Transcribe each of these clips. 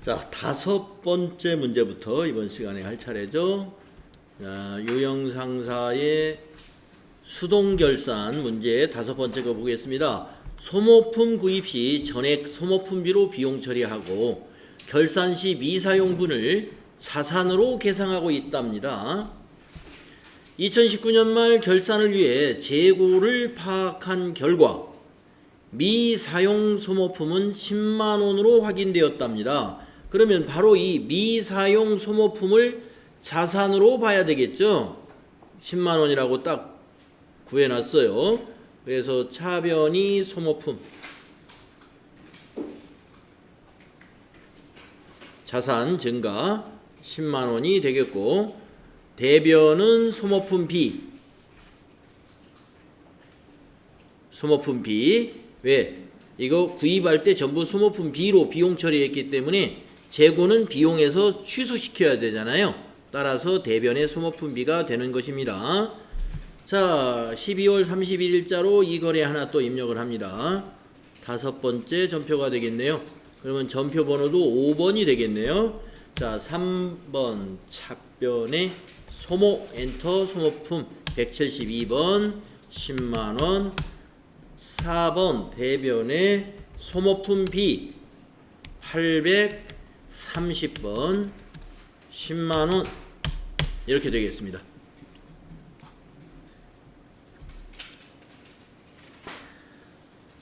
자, 다섯 번째 문제부터 이번 시간에 할 차례죠. 자, 유형상사의 수동결산 문제 다섯 번째 거 보겠습니다. 소모품 구입 시 전액 소모품비로 비용 처리하고 결산 시 미사용분을 자산으로 계상하고 있답니다. 2019년 말 결산을 위해 재고를 파악한 결과 미사용 소모품은 10만 원으로 확인되었답니다. 그러면 바로 이 미사용 소모품을 자산으로 봐야 되겠죠. 10만 원이라고 딱 구해놨어요. 그래서 차변이 소모품 자산 증가 10만 원이 되겠고, 대변은 소모품 B. 소모품 B. 왜? 이거 구입할 때 전부 소모품 B로 비용 처리했기 때문에 재고는 비용에서 취소시켜야 되잖아요. 따라서 대변의 소모품 B가 되는 것입니다. 자, 12월 31일자로 이 거래 하나 또 입력을 합니다. 다섯 번째 전표가 되겠네요. 그러면 전표 번호도 5번이 되겠네요. 자, 3번 차변의 소모 엔터 소모품 172번 10만원, 4번 대변의 소모품 B 830번 10만원 이렇게 되겠습니다.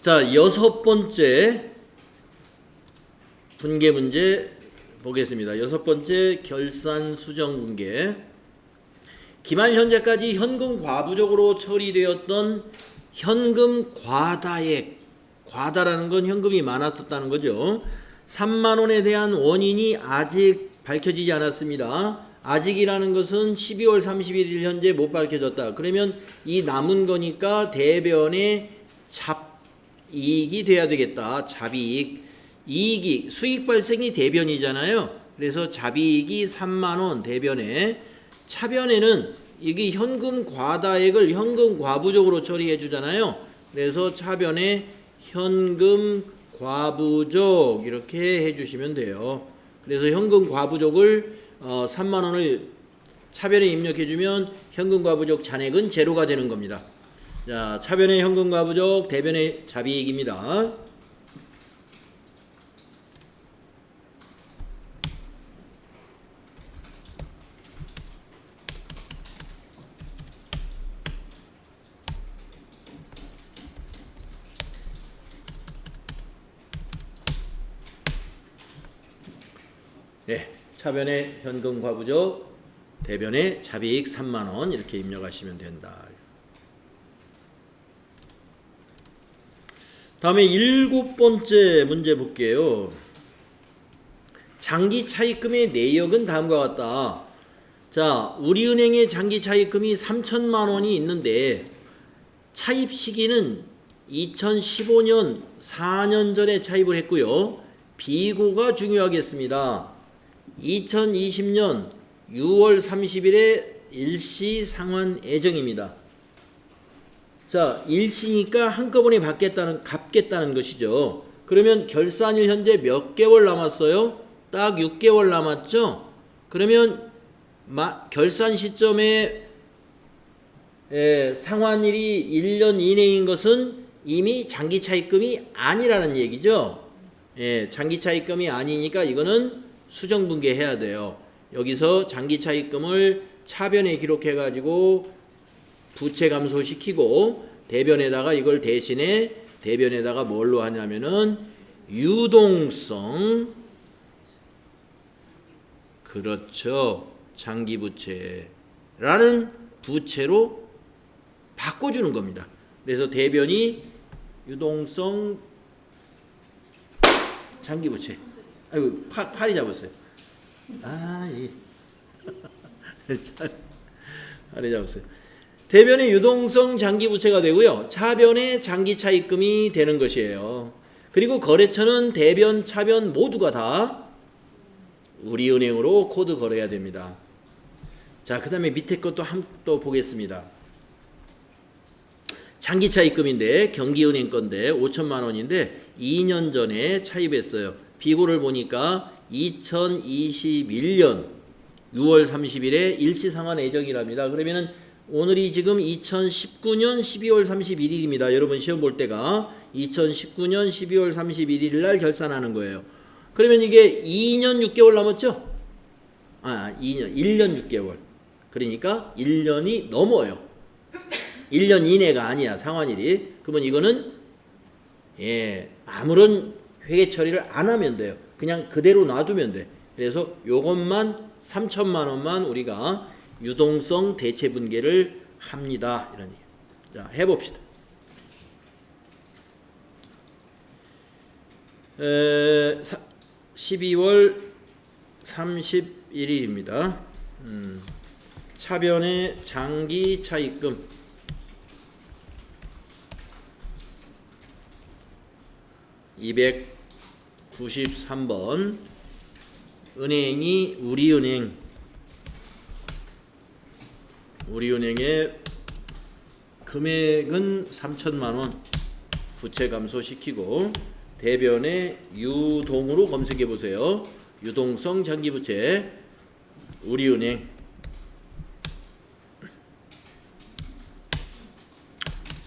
자, 여섯 번째 분계 문제 보겠습니다. 여섯 번째 결산 수정 분계. 기말 현재까지 현금 과부적으로 처리되었던 현금 과다액, 과다라는 건 현금이 많았었다는 거죠. 3만 원에 대한 원인이 아직 밝혀지지 않았습니다. 아직이라는 것은 12월 31일 현재 못 밝혀졌다. 그러면 이 남은 거니까 대변의 잡이익이 돼야 되겠다. 잡이익. 이익이 수익 발생이 대변이잖아요. 그래서 잡이익이 3만 원 대변에, 차변에는 이게 현금 과다액을 현금 과부적으로 처리해 주잖아요. 그래서 차변에 현금 과부적 이렇게 해 주시면 돼요. 그래서 현금 과부적을 3만 원을 차변에 입력해 주면 현금 과부적 잔액은 제로가 되는 겁니다. 자, 차변의 현금 과부적, 대변의 잡이익입니다. 네, 차변의 현금 과부적, 대변의 잡이익 3만 원 이렇게 입력하시면 된다. 다음에 일곱 번째 문제 볼게요. 장기 차입금의 내역은 다음과 같다. 자, 우리은행의 장기 차입금이 3천만 원이 있는데 차입 시기는 2015년 4년 전에 차입을 했고요. 비고가 중요하겠습니다. 2020년 6월 30일에 일시 상환 예정입니다. 자, 일시니까 한꺼번에 갚겠다는 것이죠. 그러면 결산일 현재 몇 개월 남았어요? 딱 6개월 남았죠? 그러면 결산 시점에 상환일이 1년 이내인 것은 이미 장기 차입금이 아니라는 얘기죠. 장기 차입금이 아니니까 이거는 수정분계 해야 돼요. 여기서 장기 차입금을 차변에 기록해 가지고 부채 감소시키고 대변에다가 이걸 대신에 대변에다가 뭘로 하냐면은 유동성, 그렇죠, 장기 부채라는 부채로 바꿔주는 겁니다. 그래서 대변이 유동성 장기 부채. 아이고, 팔이 잡았어요. 팔이 잡았어요. 대변의 유동성 장기 부채가 되고요. 차변의 장기 차입금이 되는 것이에요. 그리고 거래처는 대변, 차변 모두가 다 우리은행으로 코드 걸어야 됩니다. 자, 그 다음에 밑에 것도 또 보겠습니다. 장기 차입금인데 경기은행 건데 5천만 원인데 2년 전에 차입했어요. 비고를 보니까 2021년 6월 30일에 일시상환 예정이랍니다. 그러면은 오늘이 지금 2019년 12월 31일입니다. 여러분 시험 볼 때가 2019년 12월 31일 날 결산하는 거예요. 그러면 이게 2년 6개월 남았죠? 1년 6개월. 그러니까 1년이 넘어요. 1년 이내가 아니야, 상환일이. 그러면 이거는 아무런 회계 처리를 안 하면 돼요. 그냥 그대로 놔두면 돼. 그래서 요것만 3천만 원만 우리가 유동성 대체 분계를 합니다. 이런 얘기. 자, 해봅시다. 12월 31일입니다. 차변의 장기 차입금 293번 은행이 우리은행의 금액은 3천만 원 부채 감소시키고 대변에 유동으로 검색해 보세요. 유동성 장기부채 우리은행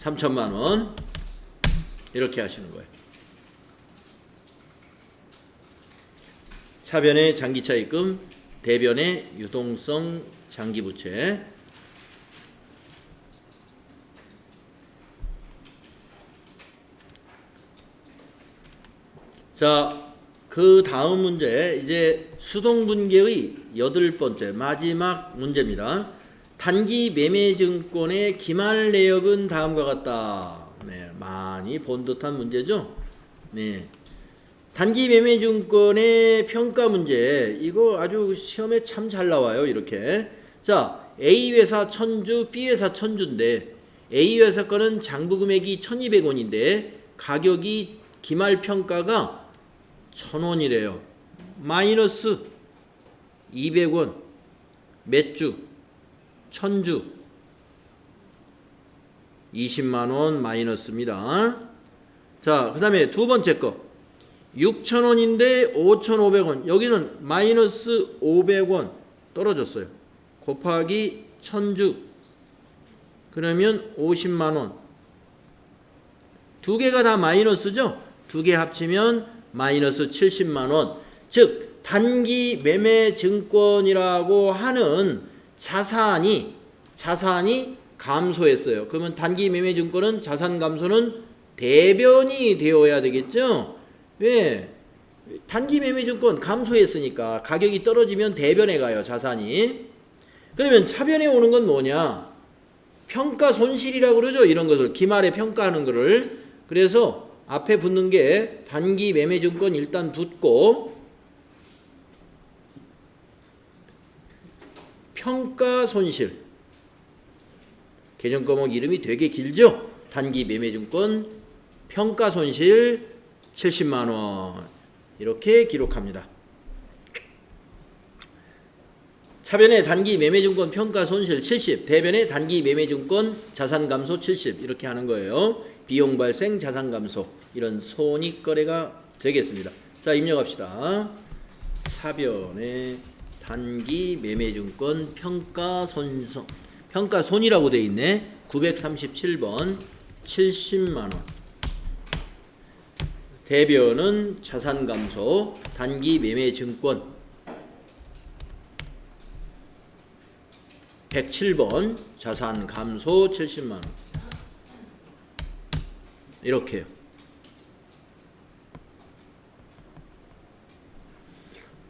3천만 원 이렇게 하시는 거예요. 차변의 장기차입금, 대변의 유동성 장기부채. 자, 그 다음 문제 이제 수동분계의 8번째 마지막 문제입니다. 단기 매매증권의 기말 내역은 다음과 같다. 네, 많이 본 듯한 문제죠. 네. 단기 매매증권의 평가 문제 이거 아주 시험에 참 잘 나와요. 이렇게 자 A회사 1000주 B회사 1000주인데 A회사 거는 장부금액이 1200원인데 가격이 기말평가가 1000원이래요. 마이너스 200원 몇 주? 1000주 20만원 마이너스입니다. 자, 그 다음에 두 번째 거 6,000원인데 5,500원 여기는 마이너스 500원 떨어졌어요. 곱하기 1000주 그러면 50만원 두 개가 다 마이너스죠. 두 개 합치면 마이너스 70만원 즉 단기 매매 증권이라고 하는 자산이 감소했어요. 그러면 단기 매매 증권은 자산 감소는 대변이 되어야 되겠죠. 왜? 단기 매매증권 감소했으니까 가격이 떨어지면 대변에 가요. 자산이. 그러면 차변에 오는 건 뭐냐? 평가 손실이라고 그러죠. 이런 것을 기말에 평가하는 거를. 그래서 앞에 붙는 게 단기 매매증권 일단 붙고 평가 손실 개정 과목 이름이 되게 길죠. 단기 매매증권 평가 손실 70만원 이렇게 기록합니다. 차변의 단기 매매증권 평가 손실 70 대변의 단기 매매증권 자산 감소 70 이렇게 하는 거예요. 비용 발생 자산 감소 이런 손익거래가 되겠습니다. 자, 입력합시다. 차변의 단기 매매증권 평가손이라고 되어 있네. 937번 70만원 대변은 자산 감소 단기 매매 증권 107번 자산 감소 70만원 이렇게요.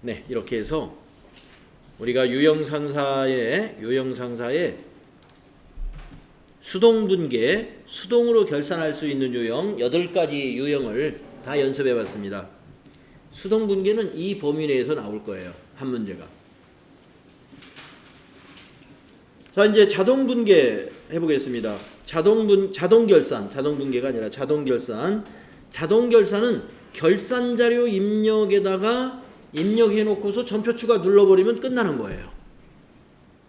네, 이렇게 해서 우리가 유형상사의 수동분계, 수동으로 결산할 수 있는 유형 8가지 유형을 다 연습해 봤습니다. 수동분계는 이 범위 내에서 나올 거예요. 한 문제가. 자, 이제 자동분계 해보겠습니다. 자동결산, 자동분계가 아니라 자동결산. 자동결산은 결산자료 입력에다가 입력해 놓고서 전표 추가 눌러버리면 끝나는 거예요.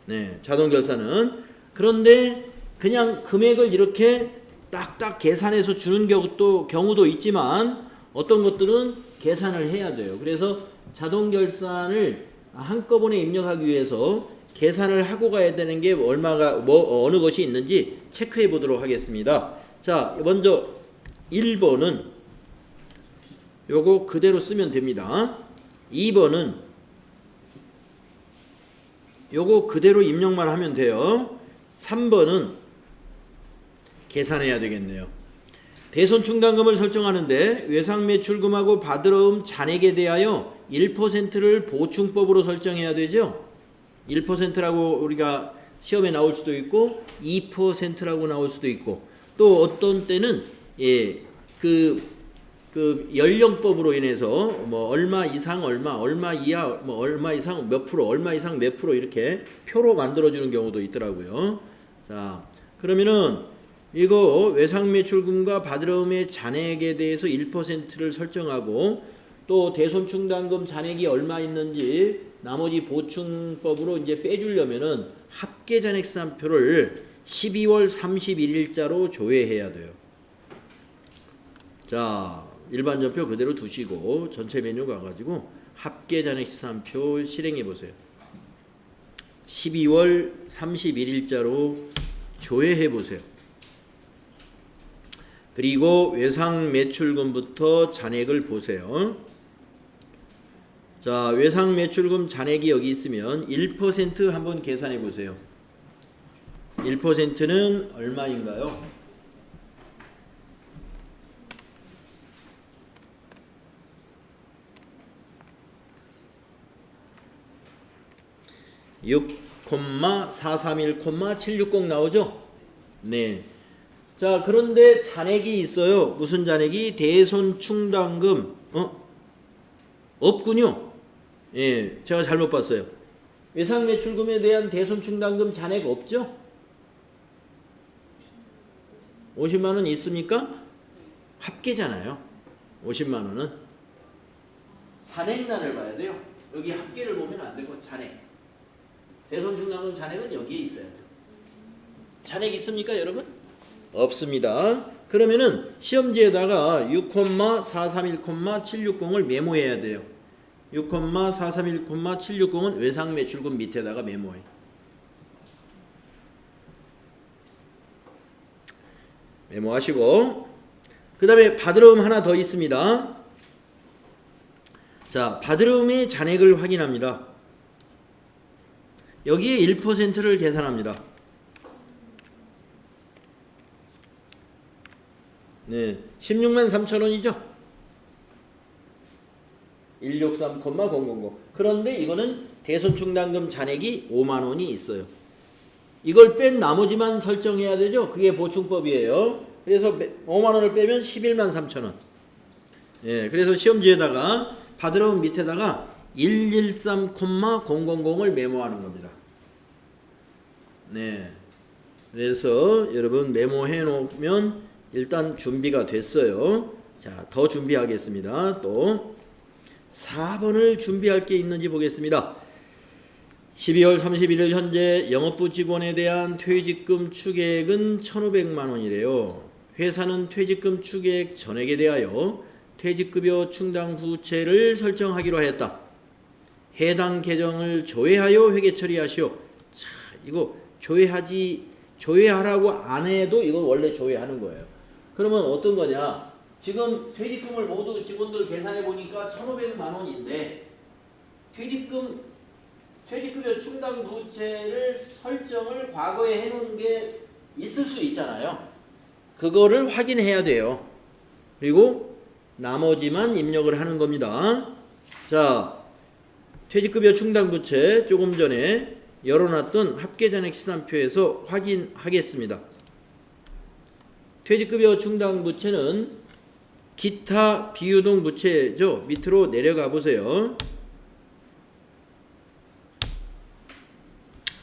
네, 자동결산은. 그런데 그냥 금액을 이렇게 딱딱 계산해서 주는 경우도 있지만 어떤 것들은 계산을 해야 돼요. 그래서 자동 결산을 한꺼번에 입력하기 위해서 계산을 하고 가야 되는 게 얼마가 어느 것이 있는지 체크해 보도록 하겠습니다. 자, 먼저 1번은 요거 그대로 쓰면 됩니다. 2번은 요거 그대로 입력만 하면 돼요. 3번은 계산해야 되겠네요. 대손충당금을 설정하는데 외상매출금하고 받으러움 잔액에 대하여 1%를 보충법으로 설정해야 되죠. 1%라고 우리가 시험에 나올 수도 있고 2%라고 나올 수도 있고 또 어떤 때는 그 연령법으로 인해서 뭐 얼마 이상 얼마 이하 뭐 얼마 이상 몇 프로 얼마 이상 몇 프로 이렇게 표로 만들어 주는 경우도 있더라고요. 자, 그러면은 이거 외상매출금과 받으러움의 잔액에 대해서 1%를 설정하고 또 대손충당금 잔액이 얼마 있는지 나머지 보충법으로 이제 빼주려면은 합계잔액산표를 12월 31일자로 조회해야 돼요. 자, 일반전표 그대로 두시고 전체 메뉴 가가지고 합계잔액산표 실행해 보세요. 12월 31일자로 조회해 보세요. 그리고 외상매출금부터 잔액을 보세요. 자, 외상매출금 잔액이 여기 있으면 1% 한번 계산해 보세요. 1%는 얼마인가요? 6,431,760 나오죠? 네. 자, 그런데 잔액이 있어요. 무슨 잔액이? 대손충당금 없군요. 예, 제가 잘못 봤어요. 외상매출금에 대한 대손충당금 잔액 없죠? 50만 원 있습니까? 합계잖아요. 50만 원은 잔액란을 봐야 돼요. 여기 합계를 보면 안 되고 잔액. 대손충당금 잔액은 여기에 있어야 돼요. 잔액 있습니까, 여러분? 없습니다. 그러면은 시험지에다가 6,431,760을 메모해야 돼요. 6,431,760은 외상매출금 밑에다가 메모해. 메모하시고 그 다음에 받으러움 하나 더 있습니다. 자, 받으러움의 잔액을 확인합니다. 여기에 1%를 계산합니다. 네, 16만 3천 원이죠. 163,000. 그런데 이거는 대손충당금 잔액이 5만 원이 있어요. 이걸 뺀 나머지만 설정해야 되죠. 그게 보충법이에요. 그래서 5만 원을 빼면 11만 3천 원. 예, 그래서 시험지에다가 받으러움 밑에다가 113,000을 메모하는 겁니다. 네, 그래서 여러분 메모해 놓으면 일단 준비가 됐어요. 자, 더 준비하겠습니다. 또 4번을 준비할 게 있는지 보겠습니다. 12월 31일 현재 영업부 직원에 대한 퇴직금 추계액은 1,500만 원이래요. 회사는 퇴직금 추계액 전액에 대하여 퇴직급여 충당 부채를 설정하기로 했다. 해당 계정을 조회하여 회계 처리하시오. 자, 이거 조회하라고 안 해도 이거 원래 조회하는 거예요. 그러면 어떤 거냐? 지금 퇴직금을 모두 직원들 계산해 보니까 1,500만 원인데 퇴직급여 충당 부채를 설정을 과거에 해놓은 게 있을 수 있잖아요. 그거를 확인해야 돼요. 그리고 나머지만 입력을 하는 겁니다. 자, 퇴직급여 충당 부채 조금 전에 열어놨던 합계잔액 시산표에서 확인하겠습니다. 퇴직급여 충당 부채는 기타 비유동 부채죠. 밑으로 내려가 보세요.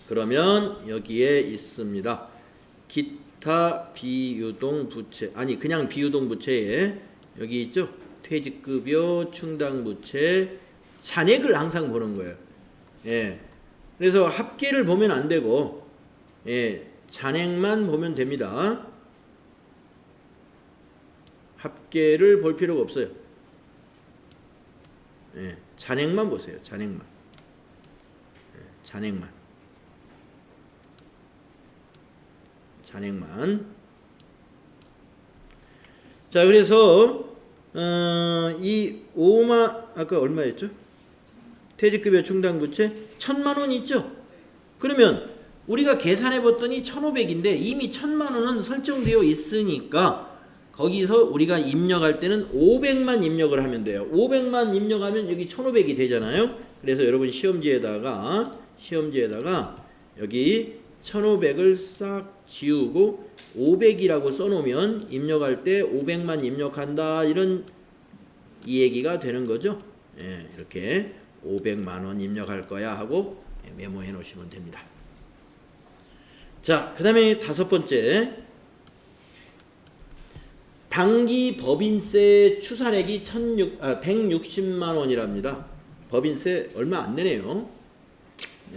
그러면 여기에 있습니다. 기타 비유동 부채, 아니 그냥 비유동 부채에 여기 있죠. 퇴직급여 충당 부채 잔액을 항상 보는 거예요. 예. 그래서 합계를 보면 안 되고 잔액만 보면 됩니다. 합계를 볼 필요가 없어요. 예. 잔액만 보세요. 잔액만. 잔액만. 잔액만. 자, 그래서 이 5만 아까 얼마였죠? 퇴직급여 충당부채 1,000만 원 있죠? 그러면 우리가 계산해 봤더니 1,500인데 이미 1,000만 원은 설정되어 있으니까 거기서 우리가 입력할 때는 500만 입력을 하면 돼요. 500만 입력하면 여기 1,500이 되잖아요. 그래서 여러분 시험지에다가 여기 1,500을 싹 지우고 500이라고 써놓으면 입력할 때 500만 입력한다 이런 이 얘기가 되는 거죠. 예, 이렇게 500만 원 입력할 거야 하고 메모해 놓으시면 됩니다. 자, 그 다음에 5번째 당기 법인세 추산액이 160만 원이랍니다. 법인세 얼마 안 내네요.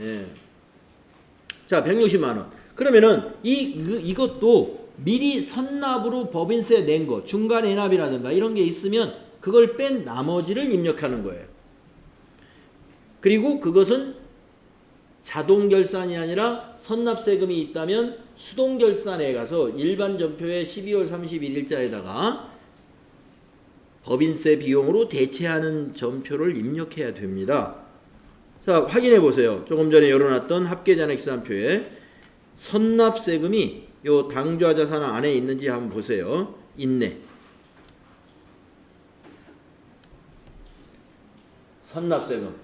예. 자, 160만 원. 그러면은 이것도 미리 선납으로 법인세 낸 거, 중간 애납이라든가 이런 게 있으면 그걸 뺀 나머지를 입력하는 거예요. 그리고 그것은 자동 결산이 아니라 선납세금이 있다면 수동 결산에 가서 일반 전표에 12월 31일자에다가 법인세 비용으로 대체하는 전표를 입력해야 됩니다. 자, 확인해 보세요. 조금 전에 열어놨던 합계잔액시산표에 선납세금이 요 당좌 자산 안에 있는지 한번 보세요. 있네. 선납세금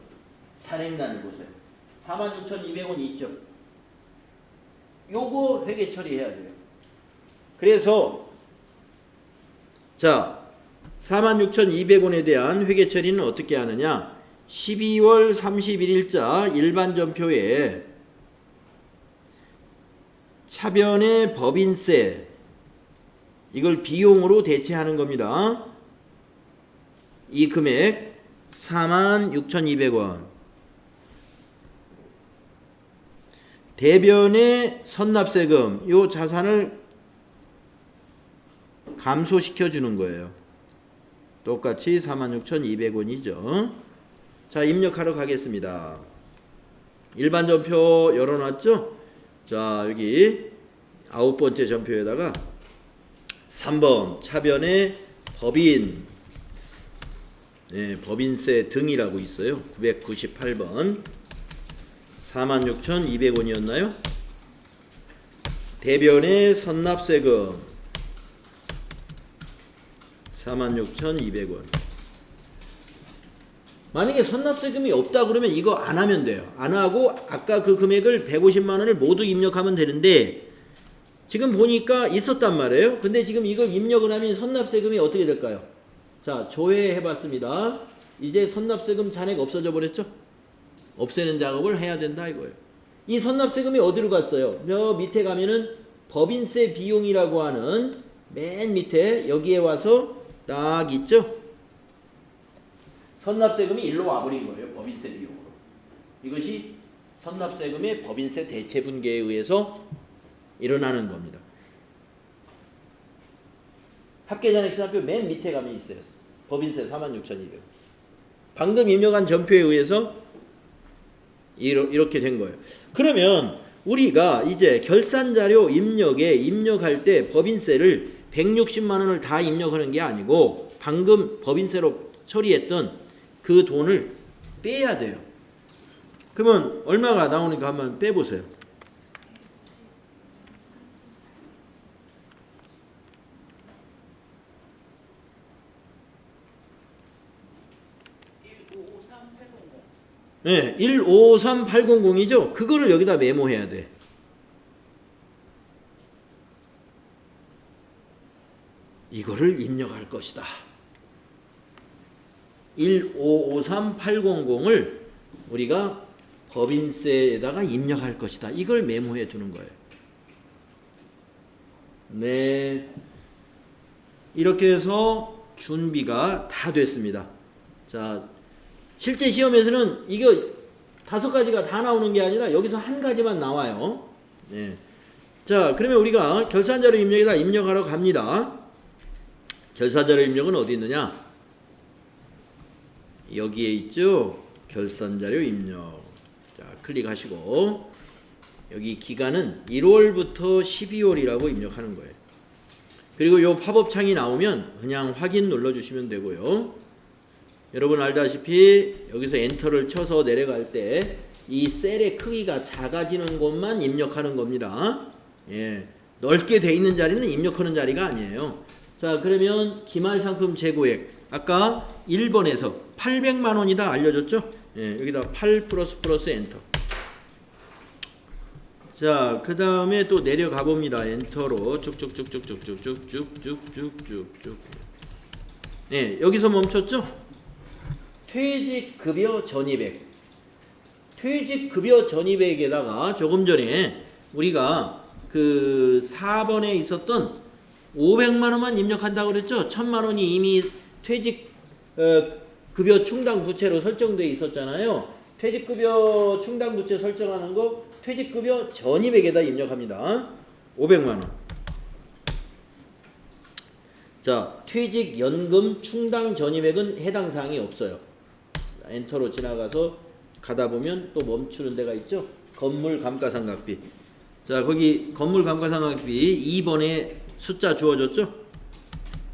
잔액란을 보세요. 46,200원이 있죠. 요거 회계 처리해야 돼요. 그래서 자 46,200원에 대한 회계 처리는 어떻게 하느냐? 12월 31일자 일반 전표에 차변의 법인세 이걸 비용으로 대체하는 겁니다. 이 금액 46,200원. 대변의 선납세금 요 자산을 감소시켜 주는 거예요. 똑같이 46,200원이죠. 자, 입력하러 가겠습니다. 일반 전표 열어놨죠? 자, 여기 9번째 전표에다가 3번 차변의 법인 법인세 등이라고 있어요. 998번 46,200원이었나요? 대변의 선납세금 46,200원. 만약에 선납세금이 없다 그러면 이거 안 하면 돼요. 안 하고 아까 그 금액을 150만 원을 모두 입력하면 되는데 지금 보니까 있었단 말이에요. 근데 지금 이걸 입력을 하면 선납세금이 어떻게 될까요? 자, 조회해 봤습니다. 이제 선납세금 잔액 없어져 버렸죠? 없애는 작업을 해야 된다 이거예요. 이 선납세금이 어디로 갔어요? 저 밑에 가면은 법인세 비용이라고 하는 맨 밑에 여기에 와서 딱 있죠? 선납세금이 일로 와버린 거예요. 법인세 비용으로. 이것이 선납세금의 법인세 대체분계에 의해서 일어나는 겁니다. 합계잔액시산표 맨 밑에 가면 있어요. 법인세 46,200원. 방금 입력한 전표에 의해서 이렇게 된 거예요. 그러면 우리가 이제 결산자료 입력에 입력할 때 법인세를 160만 원을 다 입력하는 게 아니고 방금 법인세로 처리했던 그 돈을 빼야 돼요. 그러면 얼마가 나오니까 한번 빼보세요. 네, 153800이죠. 그거를 여기다 메모해야 돼. 이거를 입력할 것이다. 1553800을 우리가 법인세에다가 입력할 것이다. 이걸 메모해 두는 거예요. 네. 이렇게 해서 준비가 다 됐습니다. 자, 실제 시험에서는 이거 5가지가 다 나오는 게 아니라 여기서 한 가지만 나와요. 네. 자, 그러면 우리가 결산자료 입력에다 입력하러 갑니다. 결산자료 입력은 어디 있느냐? 여기에 있죠. 결산자료 입력. 자, 클릭하시고 여기 기간은 1월부터 12월이라고 입력하는 거예요. 그리고 요 팝업 창이 나오면 그냥 확인 눌러주시면 되고요. 여러분 알다시피 여기서 엔터를 쳐서 내려갈 때 이 셀의 크기가 작아지는 곳만 입력하는 겁니다. 예, 넓게 돼 있는 자리는 입력하는 자리가 아니에요. 자, 그러면 기말상품 재고액 아까 1번에서 800만 원이다 알려줬죠? 예, 여기다 8 플러스 엔터. 자, 그 다음에 또 내려가 봅니다. 엔터로 쭉쭉쭉쭉쭉쭉쭉쭉쭉쭉쭉. 네, 여기서 멈췄죠? 퇴직급여 전입액. 퇴직급여 전입액에다가 조금 전에 우리가 그 4번에 있었던 500만 원만 입력한다고 그랬죠? 1000만 원이 이미 퇴직급여 충당 부채로 설정되어 있었잖아요. 퇴직급여 충당 부채 설정하는 거 퇴직급여 전입액에다 입력합니다. 500만 원. 자, 퇴직연금 충당 전입액은 해당 사항이 없어요. 엔터로 지나가서 가다 보면 또 멈추는 데가 있죠. 건물 감가상각비. 자, 거기 건물 감가상각비 2번에 숫자 주어졌죠.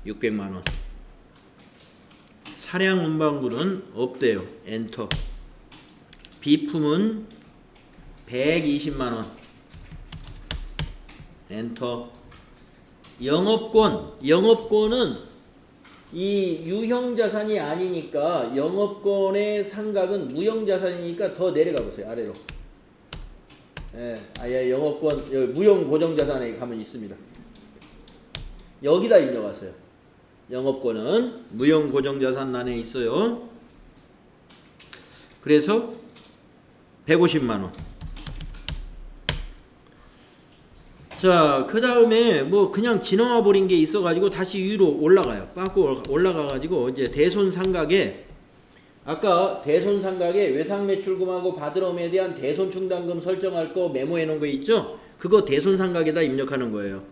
600만 원. 사량 문방구는 없대요. 엔터. 비품은 120만 원. 엔터. 영업권은 이 유형자산이 아니니까 영업권의 상각은 무형자산이니까 더 내려가 보세요. 아래로. 예, 아예 영업권 여기 무형고정자산에 가면 있습니다. 여기다 입력하세요. 영업권은 무형고정자산 안에 있어요. 그래서 150만 원. 자, 그 다음에 뭐 그냥 지나와 버린 게 있어가지고 다시 위로 올라가요. 빠꾸 올라가가지고 이제 대손상각에 아까 대손상각에 외상매출금하고 받으러움에 대한 대손충당금 설정할 거 메모해 놓은 거 있죠? 그거 대손상각에다 입력하는 거예요.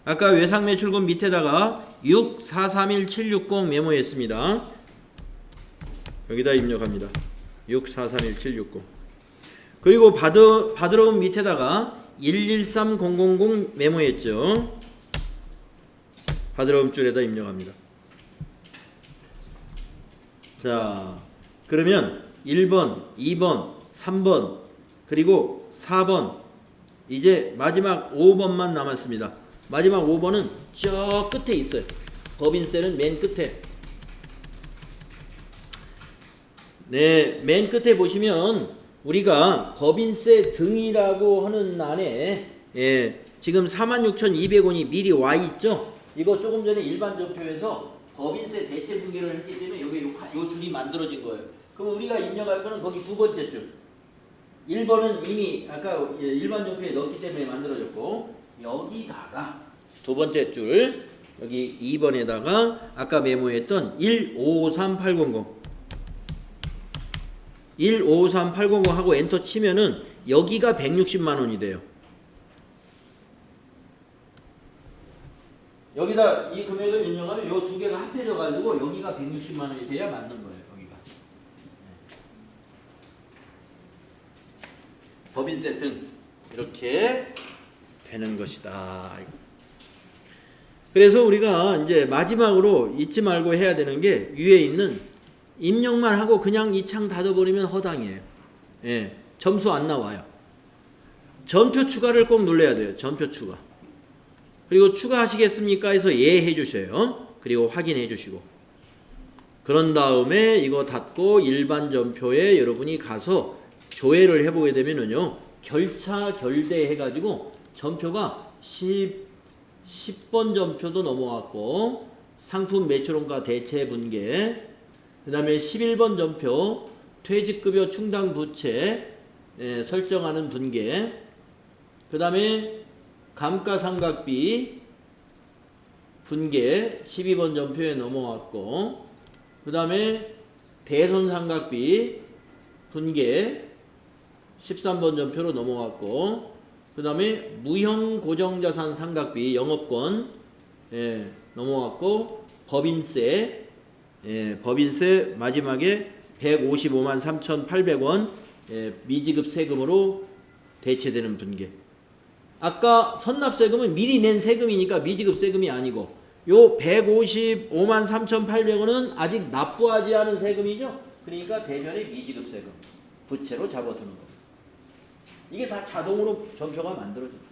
아까 외상매출금 밑에다가 6431760 메모했습니다. 여기다 입력합니다. 6431760. 그리고 받으러움 밑에다가 113000 메모했죠. 받으러움 줄에다 입력합니다. 자, 그러면 1번, 2번, 3번, 그리고 4번, 이제 마지막 5번만 남았습니다. 마지막 5번은 저 끝에 있어요. 법인세는 맨 끝에. 네, 맨 끝에 보시면 우리가 법인세 등이라고 하는 안에 지금 46,200원이 미리 와 있죠. 이거 조금 전에 일반 전표에서 법인세 대체 분계를 했기 때문에 여기 요 줄이 만들어진 거예요. 그럼 우리가 입력할 거는 거기 두 번째 줄. 1번은 이미 아까 일반 전표에 넣었기 때문에 만들어졌고, 여기다가 두 번째 줄 여기 2번에다가 아까 메모했던 153800 153800 하고 엔터 치면은 여기가 160만 원이 돼요. 여기다 이 금액을 입력하면 요 두 개가 합해져 가지고 여기가 160만 원이 돼야 맞는 거예요. 여기가. 법인세 등 이렇게 되는 것이다. 그래서 우리가 이제 마지막으로 잊지 말고 해야 되는 게 위에 있는 입력만 하고 그냥 이 창 닫아버리면 허당이에요. 예, 점수 안 나와요. 전표 추가를 꼭 눌러야 돼요. 전표 추가. 그리고 추가하시겠습니까? 해서 예 해주세요. 그리고 확인해 주시고. 그런 다음에 이거 닫고 일반 전표에 여러분이 가서 조회를 해보게 되면은요, 결차 결대 해가지고 전표가 10번 전표도 넘어갔고, 상품 매출원가 대체 분계, 그 다음에 11번 전표 퇴직급여 충당 부채 설정하는 분계, 그 다음에 감가상각비 분계 12번 전표에 넘어왔고, 그 다음에 대손상각비 분계 13번 전표로 넘어갔고, 그 다음에 무형고정자산 상각비 영업권 넘어갔고, 법인세 법인세 마지막에 155만 3,800원 미지급 세금으로 대체되는 분계. 아까 선납세금은 미리 낸 세금이니까 미지급 세금이 아니고 요 155만 3,800원은 아직 납부하지 않은 세금이죠. 그러니까 대전의 미지급 세금 부채로 잡아두는 겁니다. 이게 다 자동으로 전표가 만들어집니다.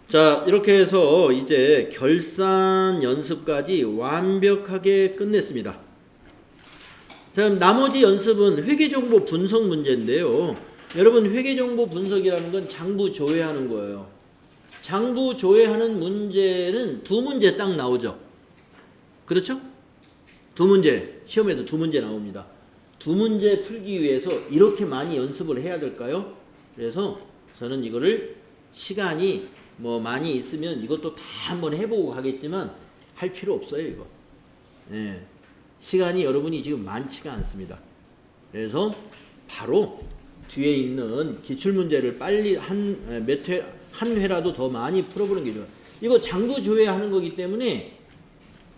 자, 이렇게 해서 이제 결산 연습까지 완벽하게 끝냈습니다. 자, 나머지 연습은 회계정보 분석 문제인데요. 여러분, 회계정보 분석이라는 건 장부 조회하는 거예요. 장부 조회하는 문제는 두 문제 딱 나오죠. 그렇죠? 두 문제, 시험에서 두 문제 나옵니다. 두 문제 풀기 위해서 이렇게 많이 연습을 해야 될까요? 그래서 저는 이거를 시간이 뭐 많이 있으면 이것도 다 한번 해보고 가겠지만 할 필요 없어요, 이거. 시간이 여러분이 지금 많지가 않습니다. 그래서 바로 뒤에 있는 기출문제를 빨리 한 회라도 더 많이 풀어보는 게 좋아요. 이거 장부 조회하는 거기 때문에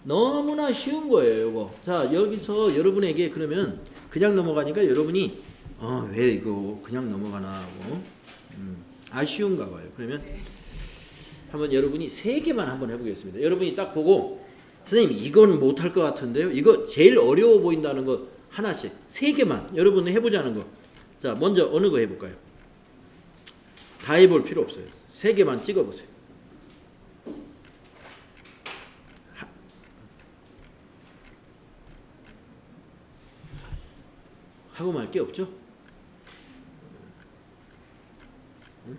너무나 쉬운 거예요, 이거. 자, 여기서 여러분에게 그러면 그냥 넘어가니까 여러분이 왜 이거 그냥 넘어가나 하고 아쉬운가 봐요. 그러면 한번 여러분이 3개만 한번 해보겠습니다. 여러분이 딱 보고 선생님 이건 못할 것 같은데요. 이거 제일 어려워 보인다는 거 하나씩 3개만 여러분 해보자는 거. 자, 먼저 어느 거 해볼까요? 다 해볼 필요 없어요. 3개만 찍어보세요. 하고 말 게 없죠? 응?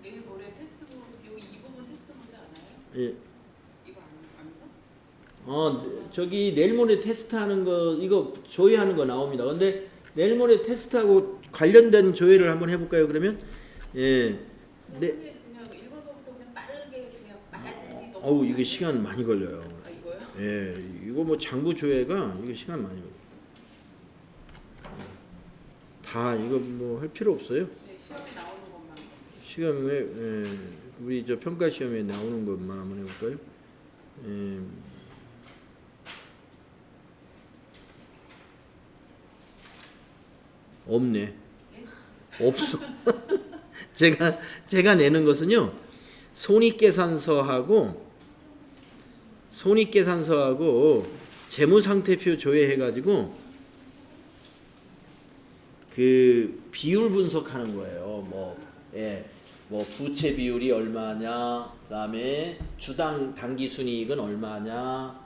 내일 모레 테스트북 이 부분 테스트 문제 아나요? 예. 이거 아닌가? 저기 내일 모레 테스트하는 거 이거 조회하는 거 나옵니다. 근데 내일 모레 테스트하고 관련된 조회를 한번 해볼까요? 그러면 예. 네. 그냥 1번부터 그냥 빠르게 그냥 빨리 어우 이거 시간 많이 걸려요. 아 이거요? 예, 이거 뭐 장부 조회가 이거 시간 많이 걸려. 다 이거 뭐 할 필요 없어요. 네, 시험에 나오는 것만. 시험에 우리 저 평가 시험에 나오는 것만 한번 해볼까요? 없네. 없어. 제가 내는 것은요. 손익계산서하고 재무상태표 조회해가지고 그 비율 분석하는 거예요. 뭐 부채 비율이 얼마냐, 그다음에 주당 당기순이익은 얼마냐,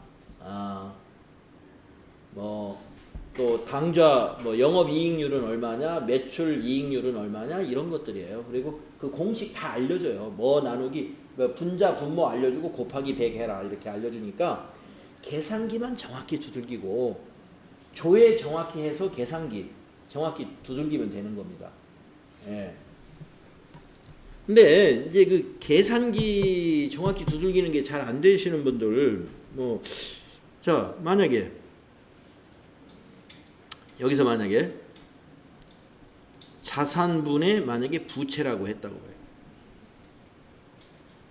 뭐 또 당좌 뭐 영업이익률은 얼마냐, 매출 이익률은 얼마냐 이런 것들이에요. 그리고 그 공식 다 알려줘요. 뭐 나누기 분자 분모 알려주고 곱하기 100 해라 이렇게 알려주니까 계산기만 정확히 두들기고 조회 정확히 해서 계산기 정확히 두들기면 되는 겁니다. 예. 근데 이제 그 계산기 정확히 두들기는 게 잘 안 되시는 분들 자 만약에 여기서 만약에 자산분의 만약에 부채라고 했다고 해요.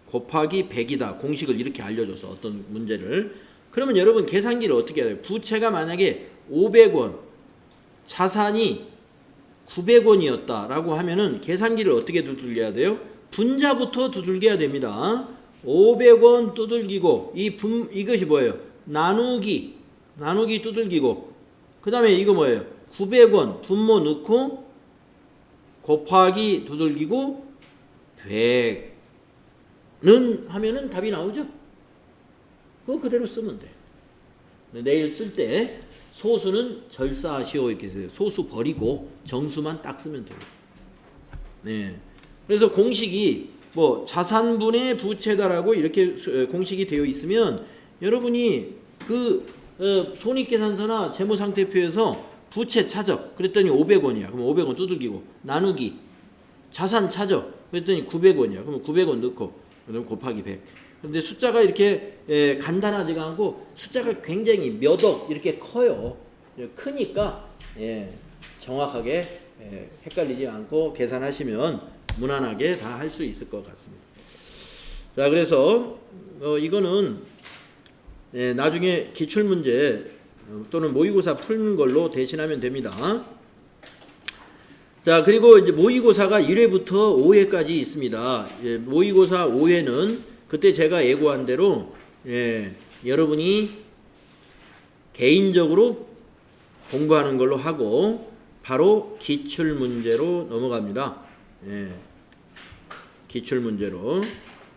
곱하기 100이다. 공식을 이렇게 알려줘서 어떤 문제를. 그러면 여러분 계산기를 어떻게 해야 돼요? 부채가 만약에 500원, 자산이 900원이었다라고 하면은 계산기를 어떻게 두들겨야 돼요? 분자부터 두들겨야 됩니다. 500원 두들기고 이것이 뭐예요? 나누기 두들기고 그 다음에 이거 뭐예요? 900원 분모 넣고 곱하기 두들기고 100는 하면은 답이 나오죠? 그거 그대로 쓰면 돼. 내일 쓸 때 소수는 절사하시오 이렇게 써요. 소수 버리고 정수만 딱 쓰면 돼요. 네. 그래서 공식이 뭐 자산분의 부채다라고 이렇게 공식이 되어 있으면 여러분이 그 손익계산서나 재무상태표에서 부채 찾아 그랬더니 500원이야. 그럼 500원 두들기고 나누기 자산 찾아 그랬더니 900원이야. 그러면 900원 넣고 그럼 곱하기 100. 근데 숫자가 이렇게 간단하지가 않고 숫자가 굉장히 몇 억 이렇게 커요. 크니까 정확하게 헷갈리지 않고 계산하시면 무난하게 다 할 수 있을 것 같습니다. 자, 그래서 이거는 나중에 기출문제 또는 모의고사 푸는 걸로 대신하면 됩니다. 자, 그리고 이제 모의고사가 1회부터 5회까지 있습니다. 모의고사 5회는 그때 제가 예고한 대로 여러분이 개인적으로 공부하는 걸로 하고 바로 기출문제로 넘어갑니다. 기출문제로.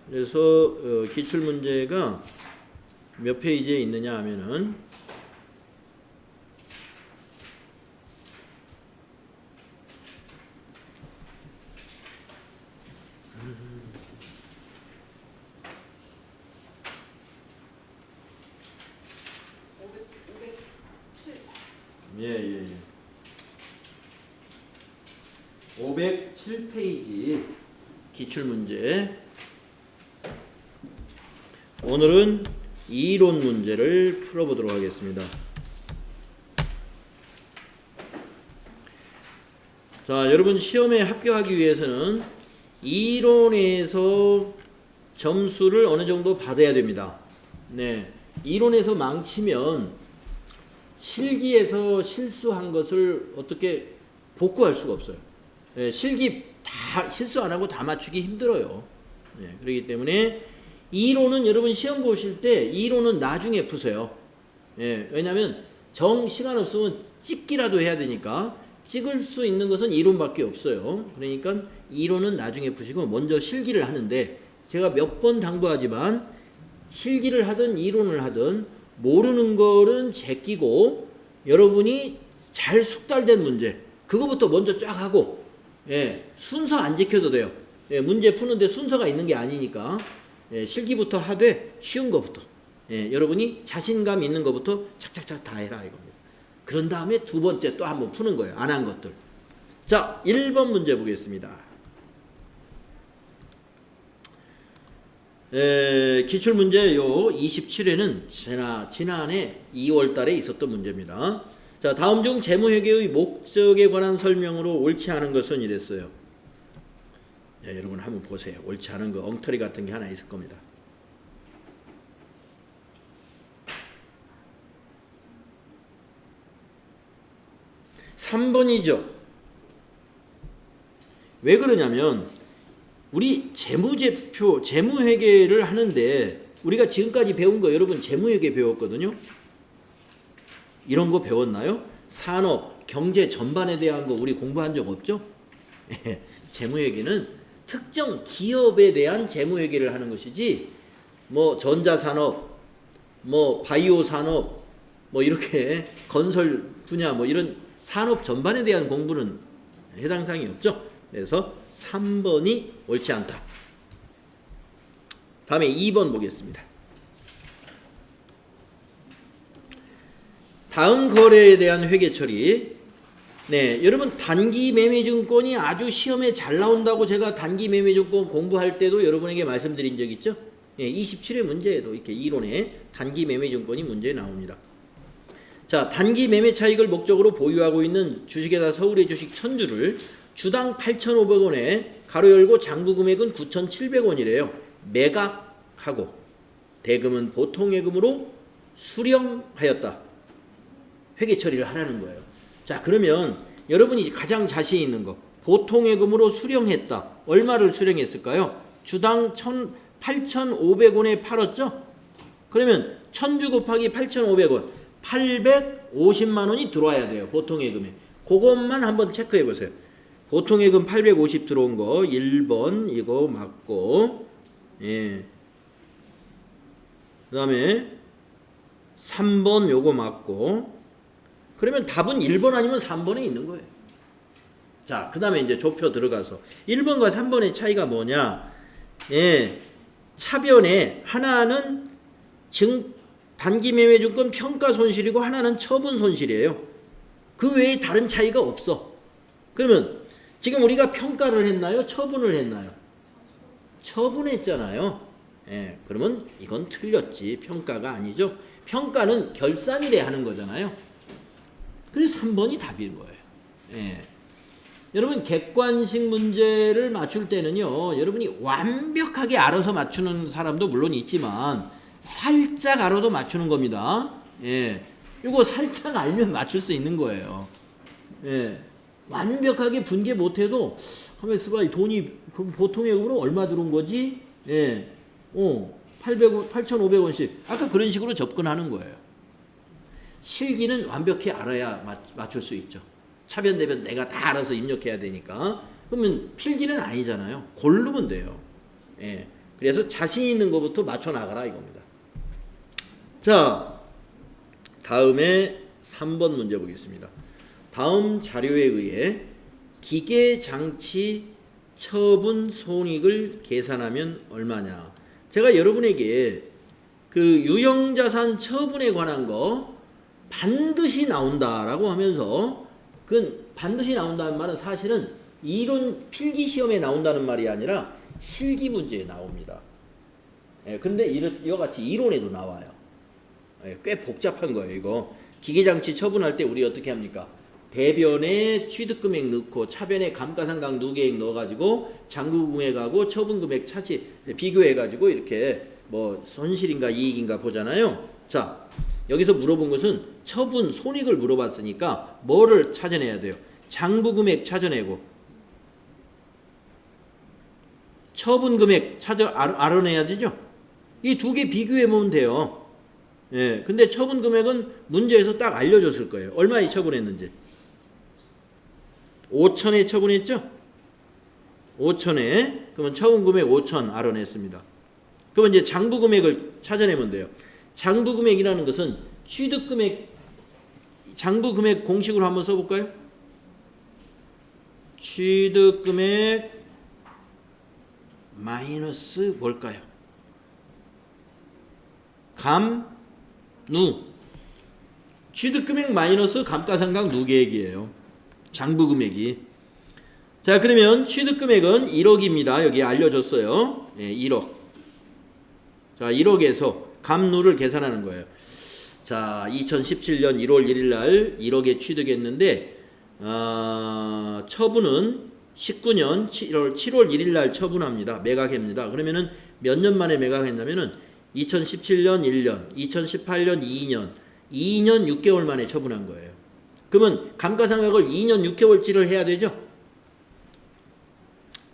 그래서 기출문제가 몇 페이지에 있느냐 하면은 507페이지 기출문제. 오늘은 이론 문제를 풀어보도록 하겠습니다. 자, 여러분 시험에 합격하기 위해서는 이론에서 점수를 어느 정도 받아야 됩니다. 이론에서 망치면 실기에서 실수한 것을 어떻게 복구할 수가 없어요. 실기 다 실수 안 하고 다 맞추기 힘들어요. 그렇기 때문에 이론은 여러분 시험 보실 때 이론은 나중에 푸세요. 왜냐하면 시간 없으면 찍기라도 해야 되니까 찍을 수 있는 것은 이론밖에 없어요. 그러니까 이론은 나중에 푸시고 먼저 실기를 하는데, 제가 몇 번 당부하지만 실기를 하든 이론을 하든 모르는 거는 제끼고 여러분이 잘 숙달된 문제 그거부터 먼저 쫙 하고, 순서 안 지켜도 돼요. 문제 푸는데 순서가 있는 게 아니니까 실기부터 하되 쉬운 거부터, 여러분이 자신감 있는 거부터 착착착 다 해라 이겁니다. 그런 다음에 두 번째 또 한번 푸는 거예요. 안 한 것들. 자, 1번 문제 보겠습니다. 기출문제 요 27회는 지난해 2월 달에 있었던 문제입니다. 자, 다음 중 재무회계의 목적에 관한 설명으로 옳지 않은 것은 이랬어요. 여러분 한번 보세요. 옳지 않은 거 엉터리 같은 게 하나 있을 겁니다. 3번이죠. 왜 그러냐면 우리 재무제표, 재무회계를 하는데 우리가 지금까지 배운 거 여러분 재무회계 배웠거든요. 이런 거 배웠나요? 산업, 경제 전반에 대한 거 우리 공부한 적 없죠? 재무회계는 특정 기업에 대한 재무회계를 하는 것이지 뭐 전자산업, 뭐 바이오 산업, 뭐 이렇게 건설 분야 뭐 이런 산업 전반에 대한 공부는 해당 사항이 없죠. 그래서 3번이 옳지 않다. 다음에 2번 보겠습니다. 다음 거래에 대한 회계 처리. 여러분 단기 매매증권이 아주 시험에 잘 나온다고 제가 단기 매매증권 공부할 때도 여러분에게 말씀드린 적 있죠? 27회 문제에도 이렇게 이론에 단기 매매증권이 문제에 나옵니다. 자, 단기 매매 차익을 목적으로 보유하고 있는 주식회사 서울의 주식 1000주를 주당 8,500원에 가로 열고 장부 금액은 9,700원이래요. 매각하고 대금은 보통예금으로 수령하였다. 회계 처리를 하라는 거예요. 자, 그러면 여러분이 가장 자신 있는 거 보통예금으로 수령했다. 얼마를 수령했을까요? 주당 8,500원에 팔았죠? 그러면 1000주 곱하기 8,500원 850만 원이 들어와야 돼요. 보통예금에. 그것만 한번 체크해 보세요. 보통예금 850 들어온 거 1번 이거 맞고, 그 다음에 3번 요거 맞고, 그러면 답은 1번 아니면 3번에 있는 거예요. 자, 그 다음에 이제 좁혀 들어가서 1번과 3번의 차이가 뭐냐? 차변에 하나는 단기 매매증권 평가 손실이고 하나는 처분 손실이에요. 그 외에 다른 차이가 없어. 그러면 지금 우리가 평가를 했나요? 처분을 했나요? 처분했잖아요. 그러면 이건 틀렸지. 평가가 아니죠. 평가는 결산일에 하는 거잖아요. 그래서 3번이 답인 거예요. 여러분 객관식 문제를 맞출 때는요, 여러분이 완벽하게 알아서 맞추는 사람도 물론 있지만 살짝 알아도 맞추는 겁니다. 예, 이거 살짝 알면 맞출 수 있는 거예요. 예, 완벽하게 분개 못해도 한번 있어봐, 돈이 보통 예금으로 얼마 들어온 거지? 예, 8,500원씩. 아까 그런 식으로 접근하는 거예요. 실기는 완벽히 알아야 맞출 수 있죠. 차변대변 내가 다 알아서 입력해야 되니까. 그러면 필기는 아니잖아요. 고르면 돼요. 예. 그래서 자신 있는 것부터 맞춰 나가라 이겁니다. 자, 다음에 3번 문제 보겠습니다. 다음 자료에 의해 기계장치 처분 손익을 계산하면 얼마냐. 제가 여러분에게 그 유형자산 처분에 관한 거 반드시 나온다라고 하면서, 그 반드시 나온다는 말은 사실은 이론 필기 시험에 나온다는 말이 아니라 실기 문제에 나옵니다. 예, 근데 이와 같이 이론에도 나와요. 예, 꽤 복잡한 거예요, 이거. 기계장치 처분할 때 우리 어떻게 합니까? 대변에 취득금액 넣고 차변에 감가상각 누계액 넣어가지고 장부금액하고 처분금액 차치 비교해가지고 이렇게 뭐 손실인가 이익인가 보잖아요. 자, 여기서 물어본 것은 처분 손익을 물어봤으니까 뭐를 찾아내야 돼요? 장부금액 찾아내고 처분금액 알아내야 되죠. 이 두 개 비교해 보면 돼요. 예, 근데 처분금액은 문제에서 딱 알려줬을 거예요. 얼마에 처분했는지. 5천에 처분했죠? 5천에. 그러면 처분금액 5천 알아냈습니다. 그러면 이제 장부금액을 찾아내면 돼요. 장부금액이라는 것은 취득금액, 장부금액 공식으로 한번 써볼까요? 취득금액 마이너스 뭘까요? 감누. 취득금액 마이너스 감가상각 누계액이에요. 장부금액이. 자, 그러면 취득금액은 1억입니다. 여기 알려줬어요. 예, 1억. 자, 1억에서 감누를 계산하는 거예요. 자, 2017년 1월 1일 날 1억에 취득했는데 처분은 19년 7월 1일 날 처분합니다. 매각합니다. 그러면은 몇 년 만에 매각했냐면은 2017년 1년, 2018년 2년 6개월 만에 처분한 거예요. 그러면 감가상각을 2년 6개월치를 해야 되죠.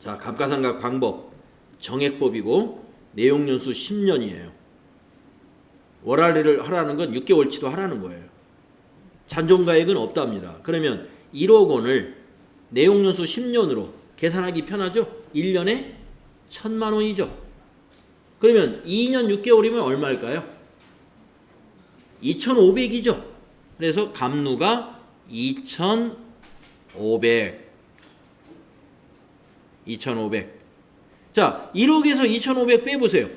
자, 감가상각 방법 정액법이고 내용연수 10년이에요. 월할애를 하라는 건 6개월치도 하라는 거예요. 잔존가액은 없답니다. 그러면 1억 원을 내용연수 10년으로 계산하기 편하죠? 1년에 1,000만 원이죠. 그러면 2년 6개월이면 얼마일까요? 2,500이죠. 그래서 감누가 2,500. 자, 1억에서 2,500 빼보세요.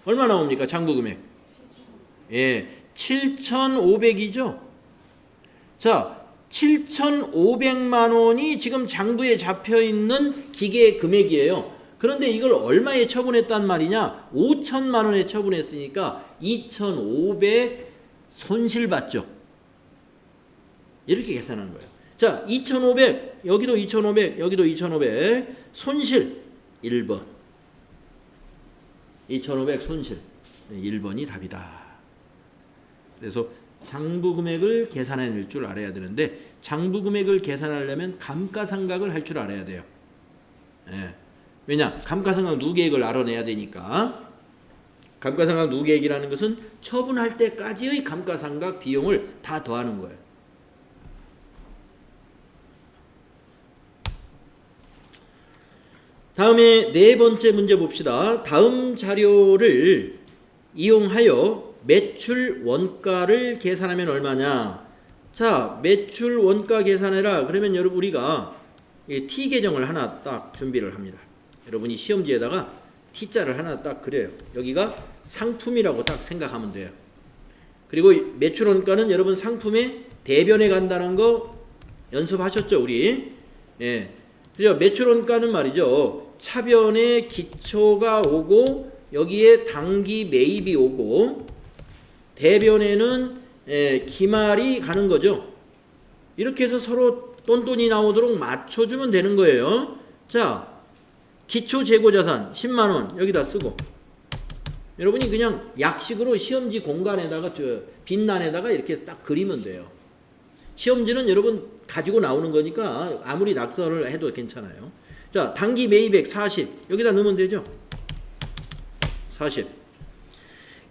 얼마 나옵니까? 장부금액. 예, 7,500이죠. 자, 7,500만 원이 지금 장부에 잡혀있는 기계 금액이에요. 그런데 이걸 얼마에 처분했단 말이냐? 5천만 원에 처분했으니까 2,500 손실받죠. 이렇게 계산하는 거예요. 자, 2,500, 여기도 2,500, 여기도 2,500, 손실 1번. 2,500 손실 1번이 답이다. 그래서 장부금액을 계산해낼 줄 알아야 되는데, 장부금액을 계산하려면 감가상각을 할 줄 알아야 돼요. 예. 왜냐? 감가상각 누계액을 알아내야 되니까. 감가상각 누계액이라는 것은 처분할 때까지의 감가상각 비용을 다 더하는 거예요. 다음에 네 번째 문제 봅시다. 다음 자료를 이용하여 매출 원가를 계산하면 얼마냐? 자, 매출 원가 계산해라. 그러면 여러분 우리가 T 계정을 하나 딱 준비를 합니다. 여러분이 시험지에다가 T자를 하나 딱 그려요. 여기가 상품이라고 딱 생각하면 돼요. 그리고 매출 원가는 여러분 상품의 대변에 간다는 거 연습하셨죠, 우리? 예. 그죠? 매출 원가는 말이죠. 차변에 기초가 오고 여기에 당기 매입이 오고 대변에는 기말이 가는 거죠. 이렇게 해서 서로 똔똔이 나오도록 맞춰주면 되는 거예요. 자, 기초 재고자산 10만원 여기다 쓰고, 여러분이 그냥 약식으로 시험지 공간에다가 빛난에다가 이렇게 딱 그리면 돼요. 시험지는 여러분 가지고 나오는 거니까 아무리 낙서를 해도 괜찮아요. 자, 당기 매입액 40 여기다 넣으면 되죠. 40.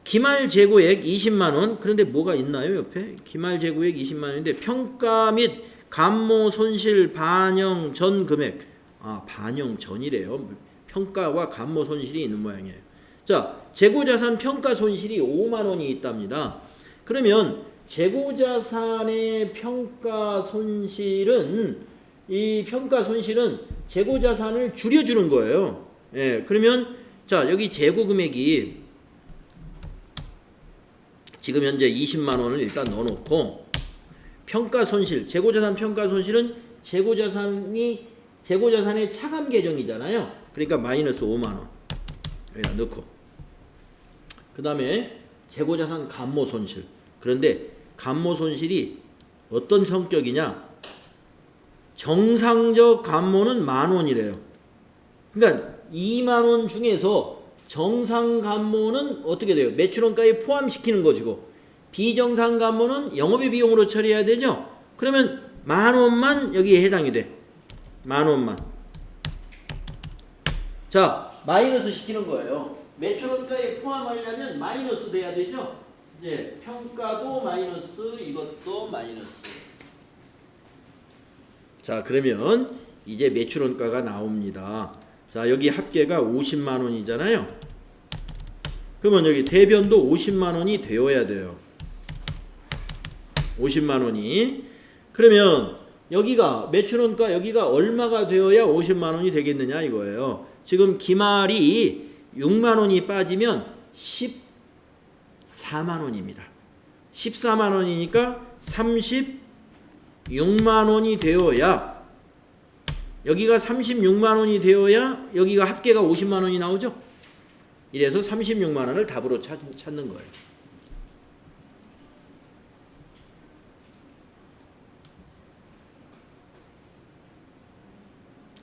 기말 재고액 20만원. 그런데 뭐가 있나요 옆에? 기말 재고액 20만원인데 평가 및 감모 손실 반영 전 금액. 아, 반영 전이래요. 평가와 감모 손실이 있는 모양이에요. 자, 재고자산 평가 손실이 5만원이 있답니다. 그러면 재고자산의 평가 손실은, 이 평가 손실은 재고자산을 줄여주는 거예요. 예, 그러면 자, 여기 재고 금액이 지금 현재 20만원을 일단 넣어놓고, 평가 손실, 재고자산 평가 손실은 재고자산의 차감 계정이잖아요. 그러니까 마이너스 5만원 여기다 넣고, 그 다음에 재고자산 감모 손실. 그런데 감모 손실이 어떤 성격이냐? 정상적 감모는 10,000원이래요. 그러니까 2만원 중에서 정상 감모는 어떻게 돼요? 매출원가에 포함시키는 것이고, 비정상 감모는 영업의 비용으로 처리해야 되죠. 그러면 10,000원만 여기에 해당이 돼. 10,000원만. 자, 마이너스 시키는 거예요. 매출원가에 포함하려면 마이너스 돼야 되죠. 이제 평가도 마이너스, 이것도 마이너스. 자, 그러면 이제 매출원가가 나옵니다. 자, 여기 합계가 50만원이잖아요. 그러면 여기 대변도 50만원이 되어야 돼요. 50만원이. 그러면 여기가 매출원가 여기가 얼마가 되어야 50만원이 되겠느냐 이거예요. 지금 기말이 6만원이 빠지면 14만원입니다. 14만원이니까 36만원이 되어야, 여기가 36만원이 되어야 여기가 합계가 50만원이 나오죠. 이래서 36만원을 답으로 찾는 거예요.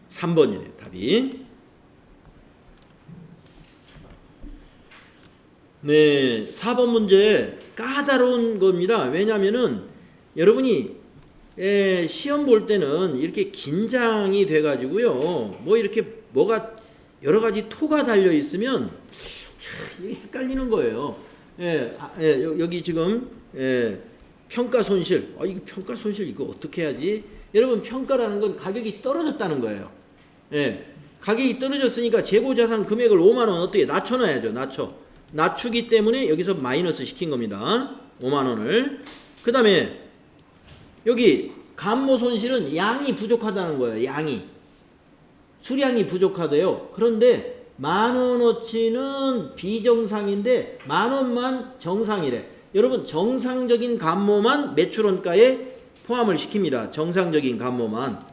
(3번이네요) 답이. 네, 4번 문제 까다로운 겁니다. 왜냐면은 여러분이 시험 볼 때는 이렇게 긴장이 돼가지고요, 뭐 이렇게 뭐가 여러 가지 토가 달려 있으면 이게 헷갈리는 거예요. 여기 지금 평가 손실. 이거 평가 손실 이거 어떻게 해야지? 여러분, 평가라는 건 가격이 떨어졌다는 거예요. 가격이 떨어졌으니까 재고자산 금액을 5만원 어떻게 낮춰놔야죠. 낮추기 때문에 여기서 마이너스 시킨 겁니다. 5만원을. 그 다음에 여기 감모 손실은 양이 부족하다는 거예요. 수량이 부족하대요. 그런데 10,000원어치는 비정상인데 10,000원만 정상이래. 여러분, 정상적인 감모만 매출원가에 포함을 시킵니다. 정상적인 감모만.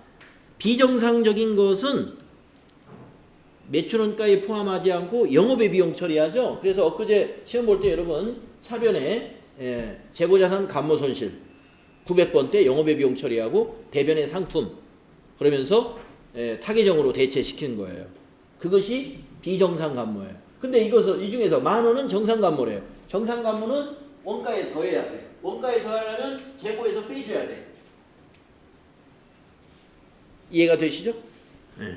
비정상적인 것은 매출원가에 포함하지 않고 영업의 비용 처리하죠. 그래서 엊그제 시험 볼 때 여러분 차변에 재고자산 감모 손실 900번 때 영업의 비용 처리하고 대변의 상품, 그러면서 타계정으로 대체시키는 거예요. 그것이 비정상 감모예요. 근데 이 중에서 10,000원은 정상 감모래요. 정상 감모는 원가에 더해야 돼. 원가에 더하려면 재고에서 빼줘야 돼. 이해가 되시죠? 네.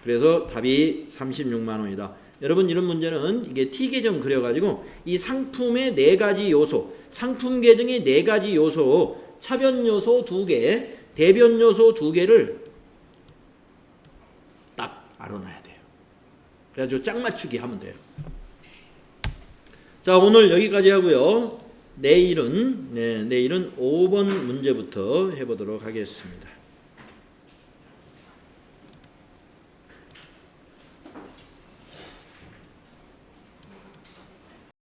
그래서 답이 36만원이다. 여러분, 이런 문제는 이게 T계정 그려가지고 이 상품의 4가지 요소, 상품 계정의 4가지 요소, 차변 요소 2개, 대변 요소 2개를 딱 알아놔야 돼요. 그래가지고 짝 맞추기 하면 돼요. 자, 오늘 여기까지 하고요. 내일은 5번 문제부터 해보도록 하겠습니다.